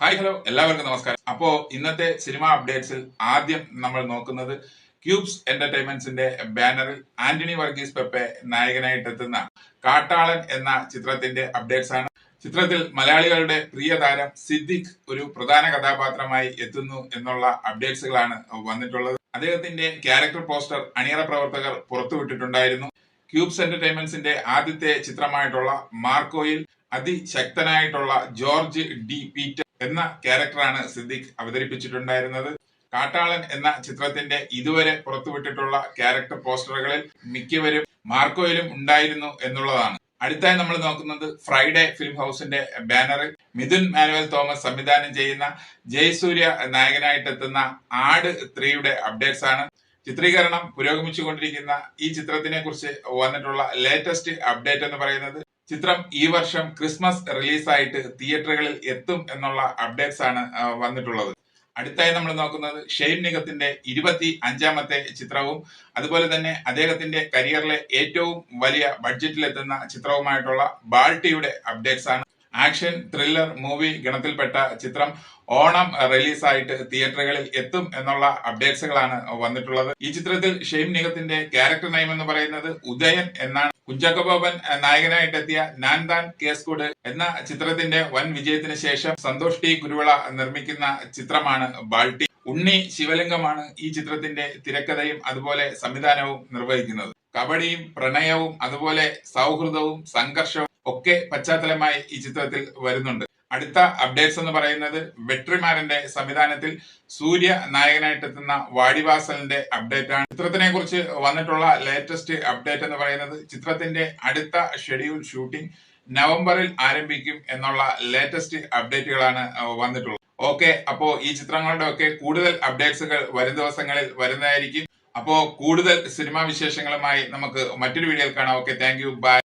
Hi hello എല്ലാവർക്കും നമസ്കാരം. അപ്പോ ഇന്നത്തെ സിനിമ അപ്ഡേറ്റ്സിൽ ആദ്യം നമ്മൾ നോക്കുന്നത് ക്യൂബ്സ് എന്റർടൈൻമെന്റ്സിന്റെ ബാനറിൽ ആന്റണി വർഗീസ് പെപ്പെ നായകനായിട്ട് എത്തുന്ന കാട്ടാളൻ എന്ന ചിത്രത്തിന്റെ അപ്ഡേറ്റ്സ് ആണ്. ചിത്രത്തിൽ മലയാളികളുടെ പ്രിയ താരം സിദ്ദിഖ് ഒരു പ്രധാന കഥാപാത്രമായി എത്തുന്നു എന്നുള്ള അപ്ഡേറ്റ്സുകളാണ് വന്നിട്ടുള്ളത്. അദ്ദേഹത്തിന്റെ ക്യാരക്ടർ പോസ്റ്റർ അണിയറ പ്രവർത്തകർ പുറത്തുവിട്ടിട്ടുണ്ടായിരുന്നു. ക്യൂബ്സ് എന്റർടൈൻമെന്റ്സിന്റെ ആദ്യത്തെ ചിത്രമായിട്ടുള്ള മാർക്കോയിൽ അതിശക്തനായിട്ടുള്ള ജോർജ് ഡി പീറ്റർ എന്ന ക്യാരക്ടറാണ് സിദ്ദിഖ് അവതരിപ്പിച്ചിട്ടുണ്ടായിരുന്നത്. കാട്ടാളൻ എന്ന ചിത്രത്തിന്റെ ഇതുവരെ പുറത്തുവിട്ടിട്ടുള്ള ക്യാരക്ടർ പോസ്റ്ററുകളിൽ മിക്കവരും മാർക്കോയിലും ഉണ്ടായിരുന്നു എന്നുള്ളതാണ്. അടുത്തായി നമ്മൾ നോക്കുന്നത് ഫ്രൈഡേ ഫിലിം ഹൗസിന്റെ ബാനറിൽ മിഥുൻ മാനുവൽ തോമസ് സംവിധാനം ചെയ്യുന്ന ജയസൂര്യ നായകനായിട്ടെത്തുന്ന ആട് 3യുടെ അപ്ഡേറ്റ്സ് ആണ്. ചിത്രീകരണം പുരോഗമിച്ചുകൊണ്ടിരിക്കുന്ന ഈ ചിത്രത്തിനെ കുറിച്ച് വന്നിട്ടുള്ള ലേറ്റസ്റ്റ് അപ്ഡേറ്റ് എന്ന് പറയുന്നത് ചിത്രം ഈ വർഷം ക്രിസ്മസ് റിലീസായിട്ട് തിയേറ്ററുകളിൽ എത്തും എന്നുള്ള അപ്ഡേറ്റ്സ് ആണ് വന്നിട്ടുള്ളത്. അടുത്തായി നമ്മൾ നോക്കുന്നത് ഷെയ്ൻ നിഗത്തിന്റെ 25ാമത്തെ ചിത്രവും അതുപോലെ തന്നെ അദ്ദേഹത്തിന്റെ കരിയറിലെ ഏറ്റവും വലിയ ബഡ്ജറ്റിലെത്തുന്ന ചിത്രവുമായിട്ടുള്ള ബാൾട്ടിയുടെ അപ്ഡേറ്റ്സ് ആണ്. ആക്ഷൻ ത്രില്ലർ മൂവി ഗണത്തിൽപ്പെട്ട ചിത്രം ഓണം റിലീസായിട്ട് തിയേറ്ററുകളിൽ എത്തും എന്നുള്ള അപ്ഡേറ്റ്സുകളാണ് വന്നിട്ടുള്ളത്. ഈ ചിത്രത്തിൽ ഷെയ്ൻ നിഗത്തിന്റെ ക്യാരക്ടർ നെയിം എന്ന് പറയുന്നത് ഉദയൻ എന്നാണ്. കുഞ്ചാക്കോ ബോബൻ നായകനായിട്ടെത്തിയ ഞാൻ താൻ കേസ്കൂട് എന്ന ചിത്രത്തിന്റെ വൻ വിജയത്തിന് ശേഷം സന്തോഷ് ടി കുരുവിള നിർമ്മിക്കുന്ന ചിത്രമാണ് ബാൾട്ടി. ഉണ്ണി ശിവലിംഗമാണ് ഈ ചിത്രത്തിന്റെ തിരക്കഥയും അതുപോലെ സംവിധാനവും നിർവഹിക്കുന്നത്. കബഡിയും പ്രണയവും അതുപോലെ സൗഹൃദവും സംഘർഷവും ഒക്കെ പശ്ചാത്തലമായി ഈ ചിത്രത്തിൽ വരുന്നുണ്ട്. അടുത്ത അപ്ഡേറ്റ്സ് എന്ന് പറയുന്നത് വെട്രിമാരന്റെ സംവിധാനത്തിൽ സൂര്യ നായകനായിട്ടെത്തുന്ന വാടിവാസലിന്റെ അപ്ഡേറ്റ് ആണ്. ചിത്രത്തിനെ കുറിച്ച് വന്നിട്ടുള്ള ലേറ്റസ്റ്റ് അപ്ഡേറ്റ് എന്ന് പറയുന്നത് ചിത്രത്തിന്റെ അടുത്ത ഷെഡ്യൂൾ ഷൂട്ടിംഗ് നവംബറിൽ ആരംഭിക്കും എന്നുള്ള ലേറ്റസ്റ്റ് അപ്ഡേറ്റുകളാണ് വന്നിട്ടുള്ളത്. ഓക്കെ, അപ്പോ ഈ ചിത്രങ്ങളുടെ ഒക്കെ കൂടുതൽ അപ്ഡേറ്റ്സുകൾ വരും ദിവസങ്ങളിൽ വരുന്നതായിരിക്കും. അപ്പോ കൂടുതൽ സിനിമാ വിശേഷങ്ങളുമായി നമുക്ക് മറ്റൊരു വീഡിയോയിൽ കാണാം. Okay, thank you, by.